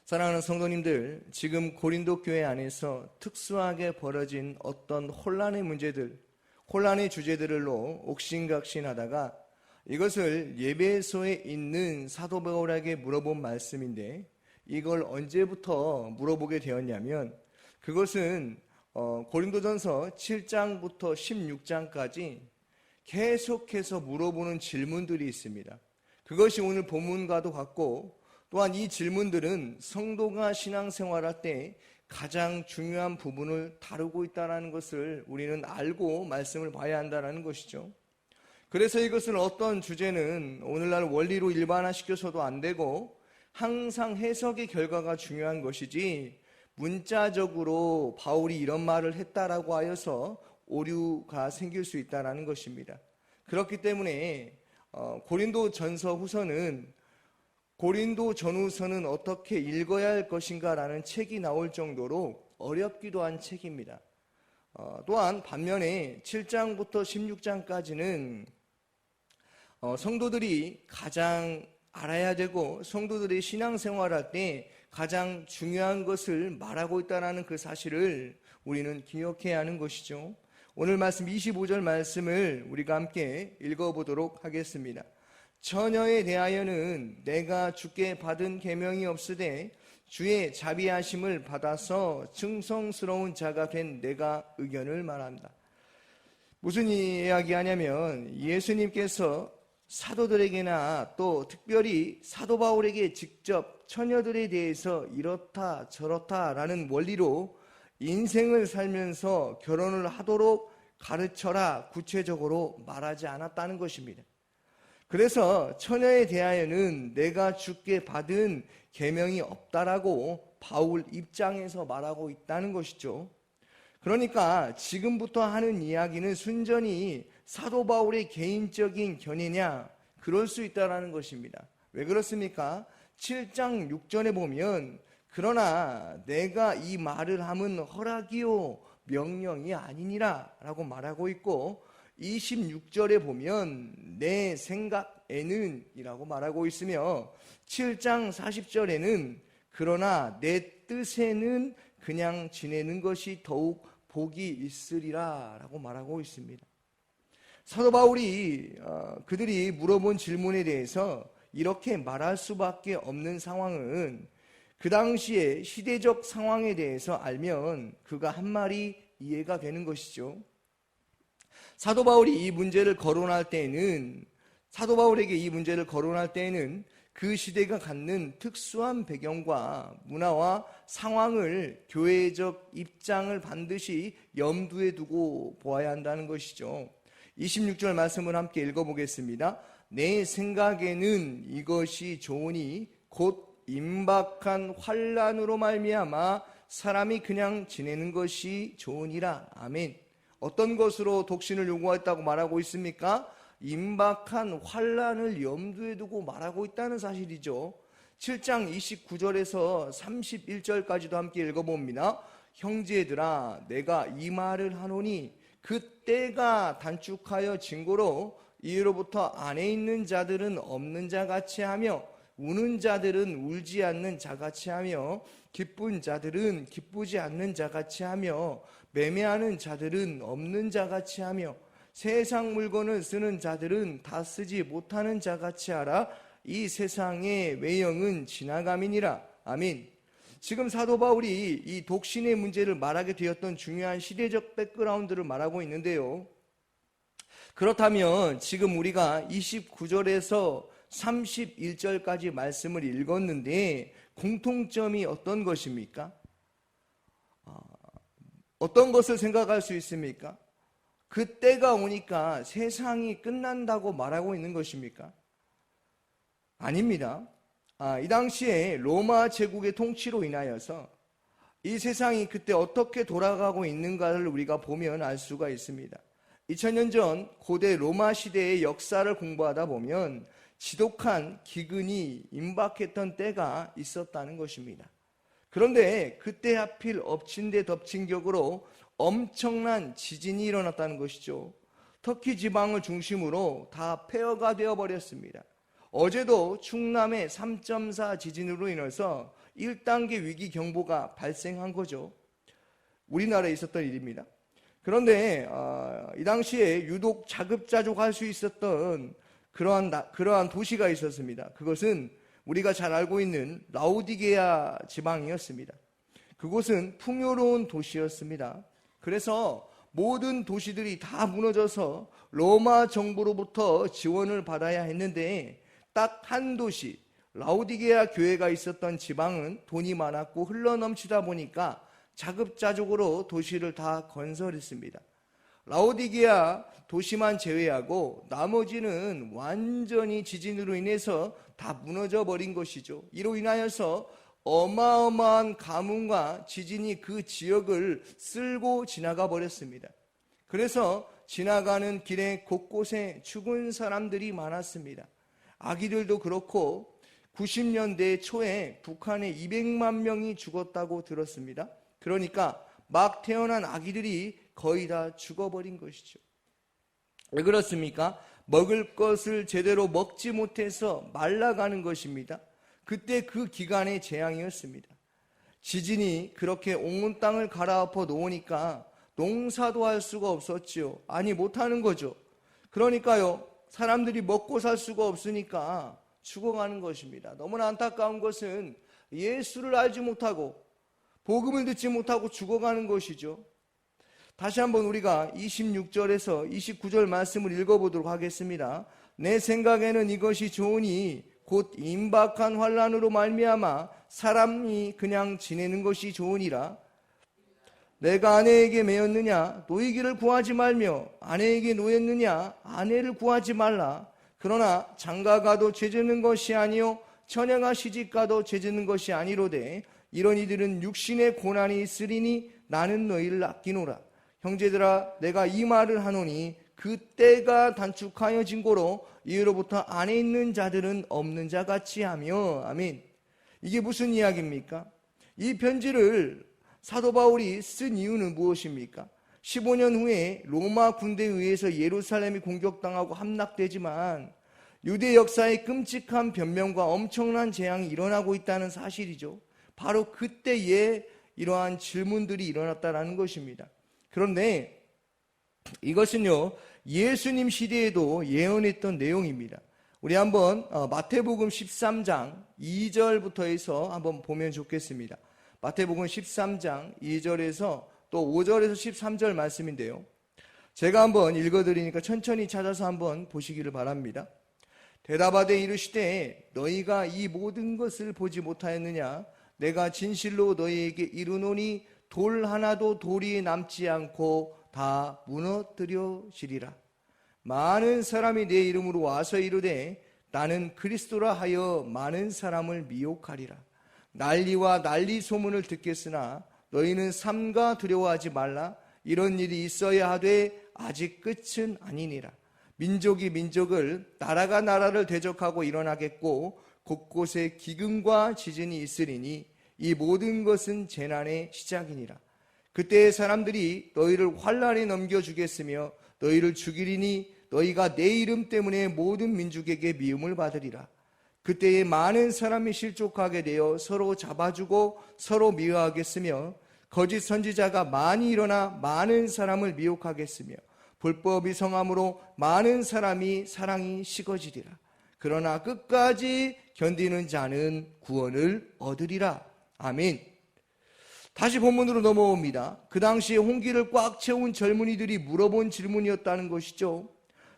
사랑하는 성도님들, 지금 고린도 교회 안에서 특수하게 벌어진 어떤 혼란의 문제들, 혼란의 주제들로 옥신각신하다가 이것을 예배소에 있는 사도 바울에게 물어본 말씀인데, 이걸 언제부터 물어보게 되었냐면 그것은 고린도전서 7장부터 16장까지 계속해서 물어보는 질문들이 있습니다. 그것이 오늘 본문과도 같고, 또한 이 질문들은 성도가 신앙생활할 때 가장 중요한 부분을 다루고 있다는 것을 우리는 알고 말씀을 봐야 한다는 것이죠. 그래서 이것은 어떤 주제는 오늘날 원리로 일반화시켜서도 안 되고 항상 해석의 결과가 중요한 것이지, 문자적으로 바울이 이런 말을 했다라고 하여서 오류가 생길 수 있다는 것입니다. 그렇기 때문에 고린도 전서 후서는, 고린도 전후서는 어떻게 읽어야 할 것인가 라는 책이 나올 정도로 어렵기도 한 책입니다. 또한 반면에 7장부터 16장까지는 성도들이 가장 알아야 되고 성도들이 신앙생활할 때 가장 중요한 것을 말하고 있다는 그 사실을 우리는 기억해야 하는 것이죠. 오늘 말씀 25절 말씀을 우리가 함께 읽어보도록 하겠습니다. 처녀에 대하여는 내가 주께 받은 계명이 없으되 주의 자비하심을 받아서 충성스러운 자가 된 내가 의견을 말한다. 무슨 이야기하냐면, 예수님께서 사도들에게나 또 특별히 사도 바울에게 직접 처녀들에 대해서 이렇다 저렇다라는 원리로 인생을 살면서 결혼을 하도록 가르쳐라 구체적으로 말하지 않았다는 것입니다. 그래서 처녀에 대하여는 내가 주께 받은 계명이 없다라고 바울 입장에서 말하고 있다는 것이죠. 그러니까 지금부터 하는 이야기는 순전히 사도 바울의 개인적인 견해냐, 그럴 수 있다는 것입니다. 왜 그렇습니까? 7장 6절에 보면 그러나 내가 이 말을 함은 허락이요 명령이 아니니라 라고 말하고 있고, 26절에 보면 내 생각에는 이라고 말하고 있으며, 7장 40절에는 그러나 내 뜻에는 그냥 지내는 것이 더욱 복이 있으리라 라고 말하고 있습니다. 사도 바울이 그들이 물어본 질문에 대해서 이렇게 말할 수밖에 없는 상황은, 그 당시의 시대적 상황에 대해서 알면 그가 한 말이 이해가 되는 것이죠. 사도 바울에게 이 문제를 거론할 때에는 그 시대가 갖는 특수한 배경과 문화와 상황을, 교회적 입장을 반드시 염두에 두고 보아야 한다는 것이죠. 26절 말씀을 함께 읽어보겠습니다. 내 생각에는 이것이 좋으니 곧 임박한 환난으로 말미암아 사람이 그냥 지내는 것이 좋으니라. 아멘. 어떤 것으로 독신을 요구했다고 말하고 있습니까? 임박한 환난을 염두에 두고 말하고 있다는 사실이죠. 7장 29절에서 31절까지도 함께 읽어봅니다. 형제들아, 내가 이 말을 하노니 그 때가 단축하여 진고로 이로부터 안에 있는 자들은 없는 자같이 하며 우는 자들은 울지 않는 자같이 하며 기쁜 자들은 기쁘지 않는 자같이 하며 매매하는 자들은 없는 자같이 하며 세상 물건을 쓰는 자들은 다 쓰지 못하는 자같이 하라. 이 세상의 외형은 지나감이니라. 아멘. 지금 사도 바울이 이 독신의 문제를 말하게 되었던 중요한 시대적 백그라운드를 말하고 있는데요. 그렇다면 지금 우리가 29절에서 31절까지 말씀을 읽었는데 공통점이 어떤 것입니까? 어떤 것을 생각할 수 있습니까? 그 때가 오니까 세상이 끝난다고 말하고 있는 것입니까? 아닙니다. 이 당시에 로마 제국의 통치로 인하여서 이 세상이 그때 어떻게 돌아가고 있는가를 우리가 보면 알 수가 있습니다. 2000년 전 고대 로마 시대의 역사를 공부하다 보면 지독한 기근이 임박했던 때가 있었다는 것입니다. 그런데 그때 하필 엎친 데 덮친 격으로 엄청난 지진이 일어났다는 것이죠. 터키 지방을 중심으로 다 폐허가 되어버렸습니다. 어제도 충남의 3.4 지진으로 인해서 1단계 위기 경보가 발생한 거죠. 우리나라에 있었던 일입니다. 그런데 이 당시에 유독 자급자족할 수 있었던 그러한 도시가 있었습니다. 그것은 우리가 잘 알고 있는 라오디게아 지방이었습니다. 그곳은 풍요로운 도시였습니다. 그래서 모든 도시들이 다 무너져서 로마 정부로부터 지원을 받아야 했는데 딱 한 도시, 라오디게아 교회가 있었던 지방은 돈이 많았고 흘러넘치다 보니까 자급자족으로 도시를 다 건설했습니다. 라오디게아 도시만 제외하고 나머지는 완전히 지진으로 인해서 다 무너져 버린 것이죠. 이로 인하여서 어마어마한 가뭄과 지진이 그 지역을 쓸고 지나가 버렸습니다. 그래서 지나가는 길에 곳곳에 죽은 사람들이 많았습니다. 아기들도 그렇고 90년대 초에 북한에 200만 명이 죽었다고 들었습니다. 그러니까 막 태어난 아기들이 거의 다 죽어버린 것이죠. 왜 그렇습니까? 먹을 것을 제대로 먹지 못해서 말라가는 것입니다. 그때 그 기간의 재앙이었습니다. 지진이 그렇게 온 땅을 갈아엎어 놓으니까 농사도 할 수가 없었지요. 아니 못하는 거죠. 그러니까요, 사람들이 먹고 살 수가 없으니까 죽어가는 것입니다. 너무나 안타까운 것은 예수를 알지 못하고 복음을 듣지 못하고 죽어가는 것이죠. 다시 한번 우리가 26절에서 29절 말씀을 읽어보도록 하겠습니다. 내 생각에는 이것이 좋으니 곧 임박한 환난으로 말미암아 사람이 그냥 지내는 것이 좋으니라. 내가 아내에게 매였느냐 노이기를 구하지 말며 아내에게 노였느냐 아내를 구하지 말라. 그러나 장가가도 죄짓는 것이 아니요 처녀가 시집가도 죄짓는 것이 아니로되 이런 이들은 육신의 고난이 있으리니 나는 너희를 아끼노라. 형제들아 내가 이 말을 하노니 그 때가 단축하여진 고로 이후로부터 안에 있는 자들은 없는 자 같이 하며. 아멘. 이게 무슨 이야기입니까? 이 편지를 사도 바울이 쓴 이유는 무엇입니까? 15년 후에 로마 군대에 의해서 예루살렘이 공격당하고 함락되지만 유대 역사에 끔찍한 변명과 엄청난 재앙이 일어나고 있다는 사실이죠. 바로 그때에 이러한 질문들이 일어났다는 것입니다. 그런데 이것은요 예수님 시대에도 예언했던 내용입니다. 우리 한번 마태복음 13장 2절부터 해서 한번 보면 좋겠습니다. 마태복음 13장 2절에서 또 5절에서 13절 말씀인데요, 제가 한번 읽어드리니까 천천히 찾아서 한번 보시기를 바랍니다. 대답하되 이르시되 너희가 이 모든 것을 보지 못하였느냐? 내가 진실로 너희에게 이르노니 돌 하나도 돌이 남지 않고 다 무너뜨려지리라. 많은 사람이 내 이름으로 와서 이르되 나는 그리스도라 하여 많은 사람을 미혹하리라. 난리와 난리 소문을 듣겠으나 너희는 삼가 두려워하지 말라. 이런 일이 있어야 하되 아직 끝은 아니니라. 민족이 민족을 나라가 나라를 대적하고 일어나겠고 곳곳에 기근과 지진이 있으리니 이 모든 것은 재난의 시작이니라. 그때 사람들이 너희를 환난에 넘겨주겠으며 너희를 죽이리니 너희가 내 이름 때문에 모든 민족에게 미움을 받으리라. 그때에 많은 사람이 실족하게 되어 서로 잡아주고 서로 미워하겠으며 거짓 선지자가 많이 일어나 많은 사람을 미혹하겠으며 불법이 성함으로 많은 사랑이 식어지리라. 그러나 끝까지 견디는 자는 구원을 얻으리라. 아멘. 다시 본문으로 넘어옵니다. 그 당시에 홍기를 꽉 채운 젊은이들이 물어본 질문이었다는 것이죠.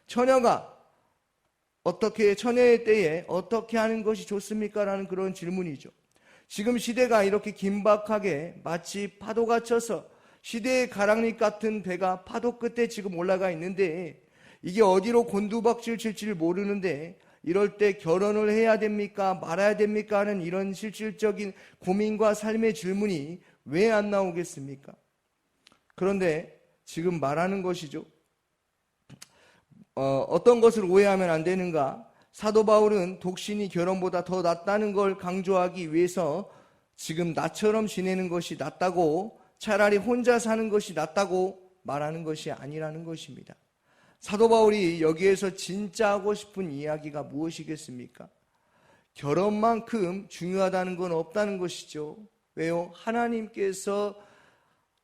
처녀의 때에 어떻게 하는 것이 좋습니까? 라는 그런 질문이죠. 지금 시대가 이렇게 긴박하게 마치 파도가 쳐서 시대의 가랑잎 같은 배가 파도 끝에 지금 올라가 있는데 이게 어디로 곤두박질 칠지 모르는데 이럴 때 결혼을 해야 됩니까? 말아야 됩니까? 하는 이런 실질적인 고민과 삶의 질문이 왜 안 나오겠습니까? 그런데 지금 말하는 것이죠. 어떤 것을 오해하면 안 되는가? 사도 바울은 독신이 결혼보다 더 낫다는 걸 강조하기 위해서 지금 나처럼 지내는 것이 낫다고, 차라리 혼자 사는 것이 낫다고 말하는 것이 아니라는 것입니다. 사도 바울이 여기에서 진짜 하고 싶은 이야기가 무엇이겠습니까? 결혼만큼 중요하다는 건 없다는 것이죠. 왜요? 하나님께서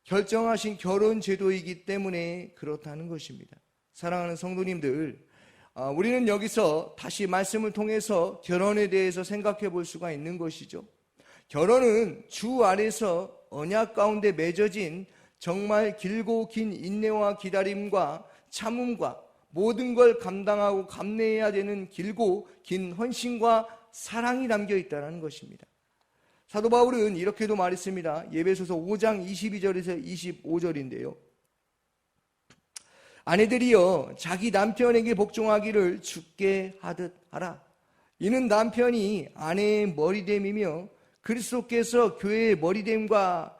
결정하신 결혼 제도이기 때문에 그렇다는 것입니다. 사랑하는 성도님들, 우리는 여기서 다시 말씀을 통해서 결혼에 대해서 생각해 볼 수가 있는 것이죠. 결혼은 주 안에서 언약 가운데 맺어진 정말 길고 긴 인내와 기다림과 참음과 모든 걸 감당하고 감내해야 되는 길고 긴 헌신과 사랑이 담겨 있다는 것입니다. 사도 바울은 이렇게도 말했습니다. 에베소서 5장 22절에서 25절인데요. 아내들이여 자기 남편에게 복종하기를 주께 하듯 하라. 이는 남편이 아내의 머리됨이며 그리스도께서 교회의 머리됨과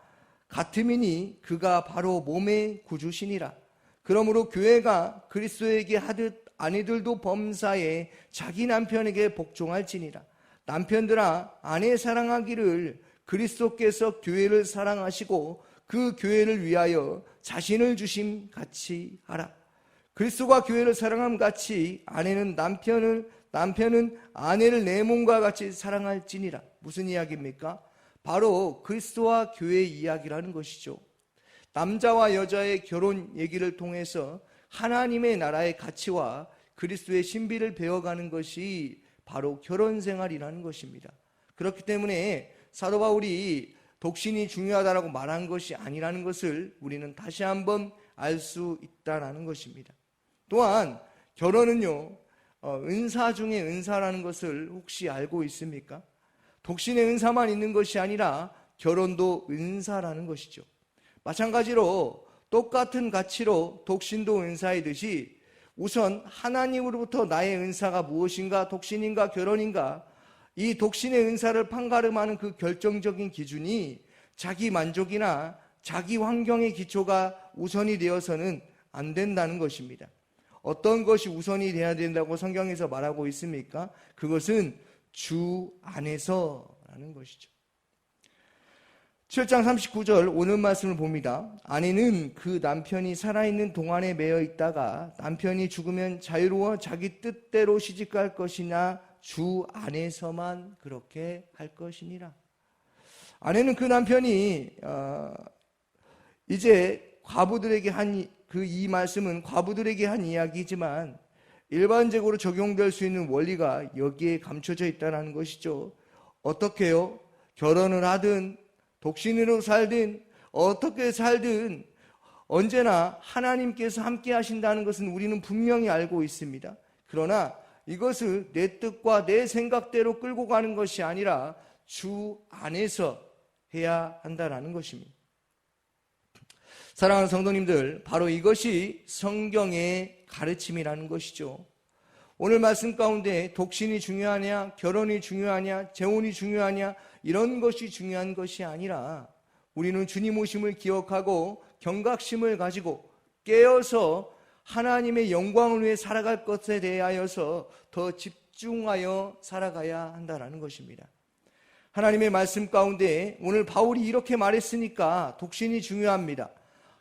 같음이니 그가 바로 몸의 구주시니라. 그러므로 교회가 그리스도에게 하듯 아내들도 범사에 자기 남편에게 복종할지니라. 남편들아 아내 사랑하기를 그리스도께서 교회를 사랑하시고 그 교회를 위하여 자신을 주심 같이 하라. 그리스도가 교회를 사랑함 같이 아내는 남편은 아내를 내 몸과 같이 사랑할지니라. 무슨 이야기입니까? 바로 그리스도와 교회의 이야기라는 것이죠. 남자와 여자의 결혼 얘기를 통해서 하나님의 나라의 가치와 그리스도의 신비를 배워가는 것이 바로 결혼 생활이라는 것입니다. 그렇기 때문에 사도 바울이 독신이 중요하다라고 말한 것이 아니라는 것을 우리는 다시 한번 알 수 있다는 것입니다. 또한 결혼은요, 은사 중에 은사라는 것을 혹시 알고 있습니까? 독신의 은사만 있는 것이 아니라 결혼도 은사라는 것이죠. 마찬가지로 똑같은 가치로 독신도 은사이듯이 우선 하나님으로부터 나의 은사가 무엇인가, 독신인가 결혼인가, 이 독신의 은사를 판가름하는 그 결정적인 기준이 자기 만족이나 자기 환경의 기초가 우선이 되어서는 안 된다는 것입니다. 어떤 것이 우선이 돼야 된다고 성경에서 말하고 있습니까? 그것은 주 안에서라는 것이죠. 7장 39절 오늘 말씀을 봅니다. 아내는 그 남편이 살아있는 동안에 매여 있다가 남편이 죽으면 자유로워 자기 뜻대로 시집갈 것이나 주 안에서만 그렇게 할 것이니라. 아내는 그 남편이 이제 과부들에게 한 이 말씀은 과부들에게 한 이야기지만 일반적으로 적용될 수 있는 원리가 여기에 감춰져 있다는 것이죠. 어떻게요? 결혼을 하든 독신으로 살든 어떻게 살든 언제나 하나님께서 함께 하신다는 것은 우리는 분명히 알고 있습니다. 그러나 이것을 내 뜻과 내 생각대로 끌고 가는 것이 아니라 주 안에서 해야 한다는 것입니다. 사랑하는 성도님들, 바로 이것이 성경의 가르침이라는 것이죠. 오늘 말씀 가운데 독신이 중요하냐, 결혼이 중요하냐, 재혼이 중요하냐, 이런 것이 중요한 것이 아니라 우리는 주님 오심을 기억하고 경각심을 가지고 깨어서 하나님의 영광을 위해 살아갈 것에 대하여서 더 집중하여 살아가야 한다는 것입니다. 하나님의 말씀 가운데 오늘 바울이 이렇게 말했으니까 독신이 중요합니다,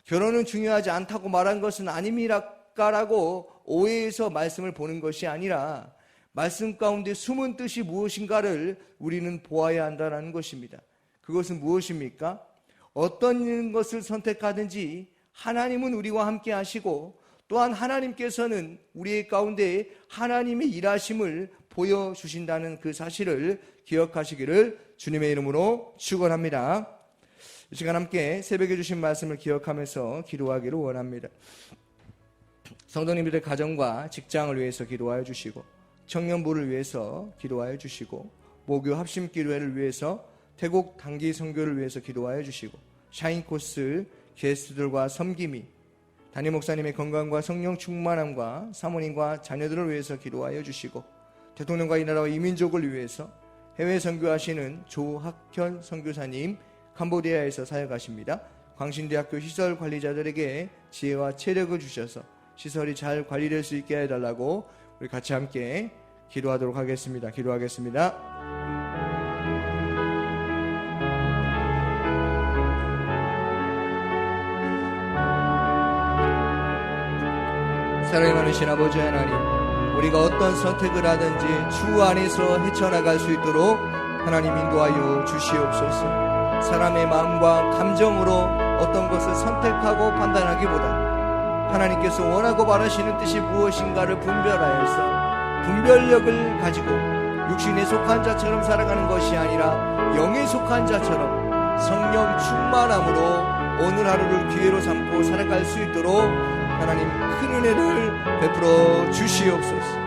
결혼은 중요하지 않다고 말한 것은 아닙니다라고 오해해서 말씀을 보는 것이 아니라 말씀 가운데 숨은 뜻이 무엇인가를 우리는 보아야 한다는 것입니다. 그것은 무엇입니까? 어떤 것을 선택하든지 하나님은 우리와 함께 하시고 또한 하나님께서는 우리 가운데 하나님의 일하심을 보여주신다는 그 사실을 기억하시기를 주님의 이름으로 축원합니다. 이 시간 함께 새벽에 주신 말씀을 기억하면서 기도하기를 원합니다. 성도님들의 가정과 직장을 위해서 기도하여 주시고 청년부를 위해서 기도하여 주시고 모교 합심기도회를 위해서 태국 단기 선교를 위해서 기도하여 주시고 샤인코스 게스트들과 섬김이 담임 목사님의 건강과 성령 충만함과 사모님과 자녀들을 위해서 기도하여 주시고 대통령과 이 나라와 이민족을 위해서 해외 선교하시는 조학현 선교사님 캄보디아에서 사역하십니다. 광신대학교 시설 관리자들에게 지혜와 체력을 주셔서 시설이 잘 관리될 수 있게 해달라고 우리 같이 함께 기도하도록 하겠습니다. 기도하겠습니다. 사랑이 많으신 아버지 하나님, 우리가 어떤 선택을 하든지 주 안에서 헤쳐나갈 수 있도록 하나님 인도하여 주시옵소서. 사람의 마음과 감정으로 어떤 것을 선택하고 판단하기보다 하나님께서 원하고 바라시는 뜻이 무엇인가를 분별하여서 분별력을 가지고 육신에 속한 자처럼 살아가는 것이 아니라 영에 속한 자처럼 성령 충만함으로 오늘 하루를 기회로 삼고 살아갈 수 있도록 하나님 큰 은혜를 베풀어 주시옵소서.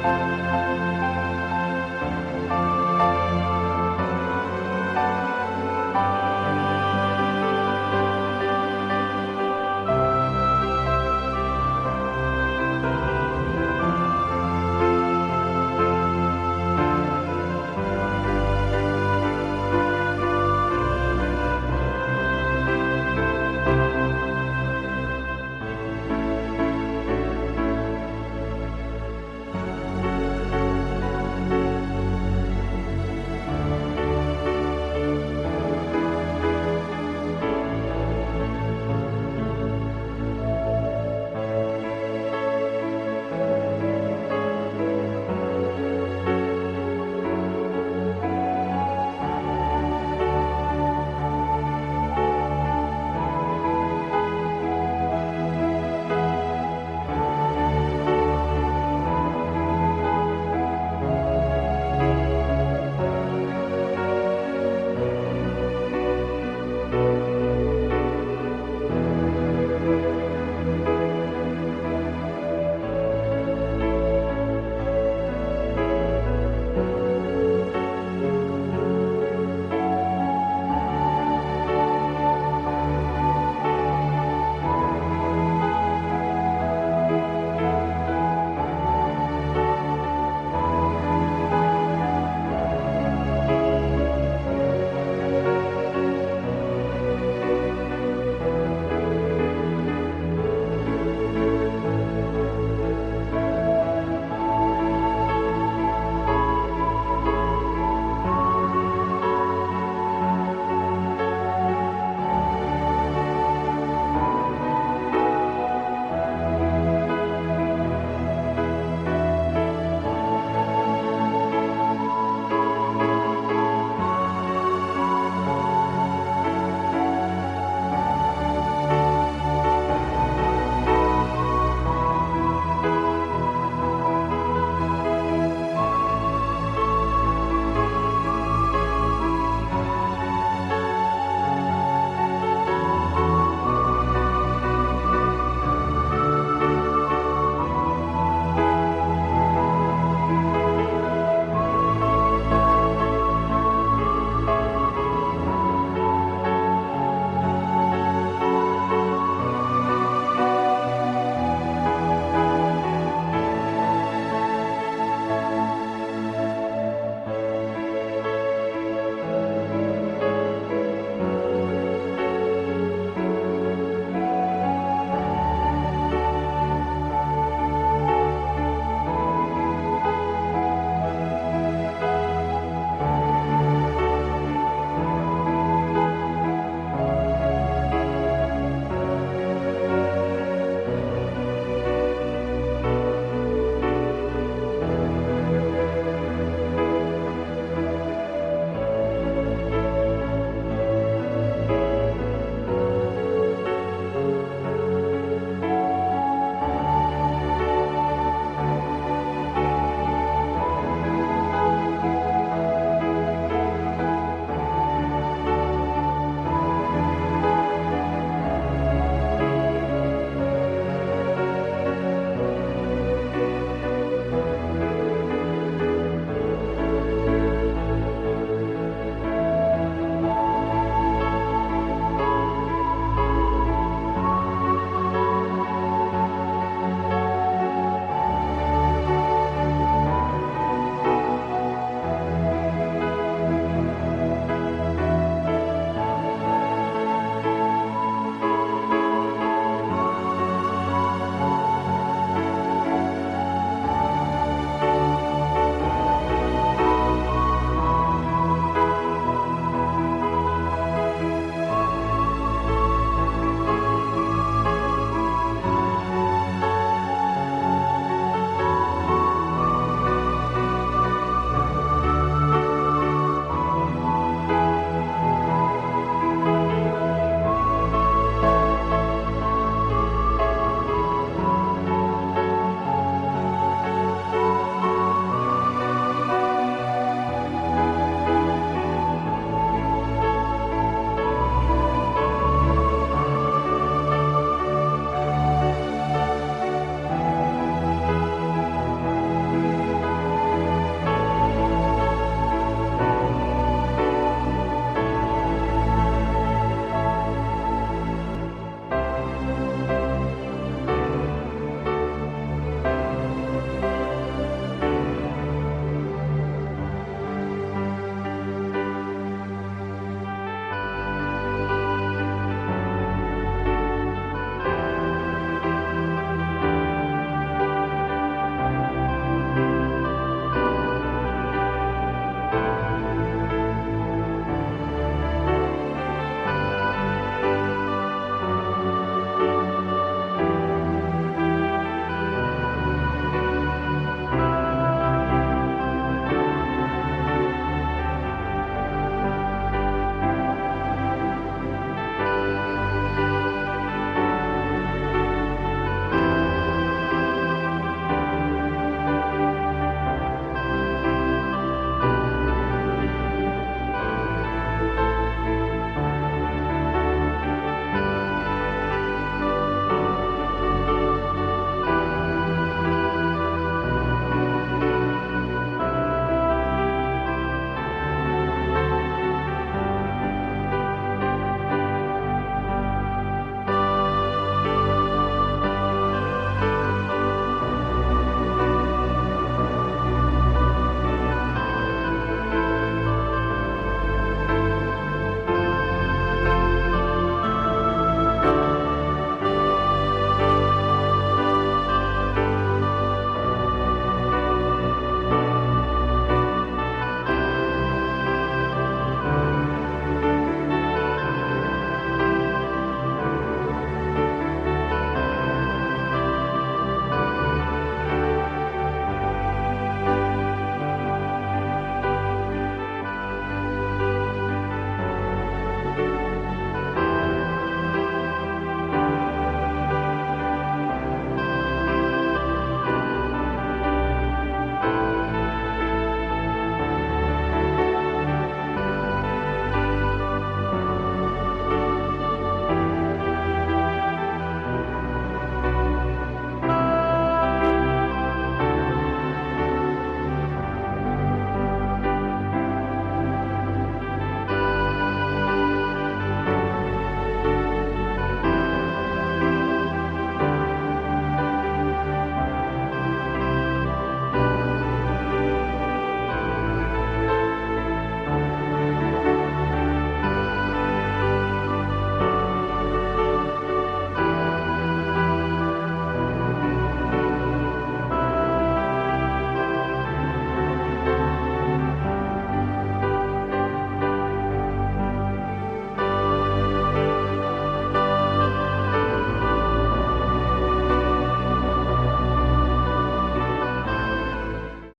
아멘.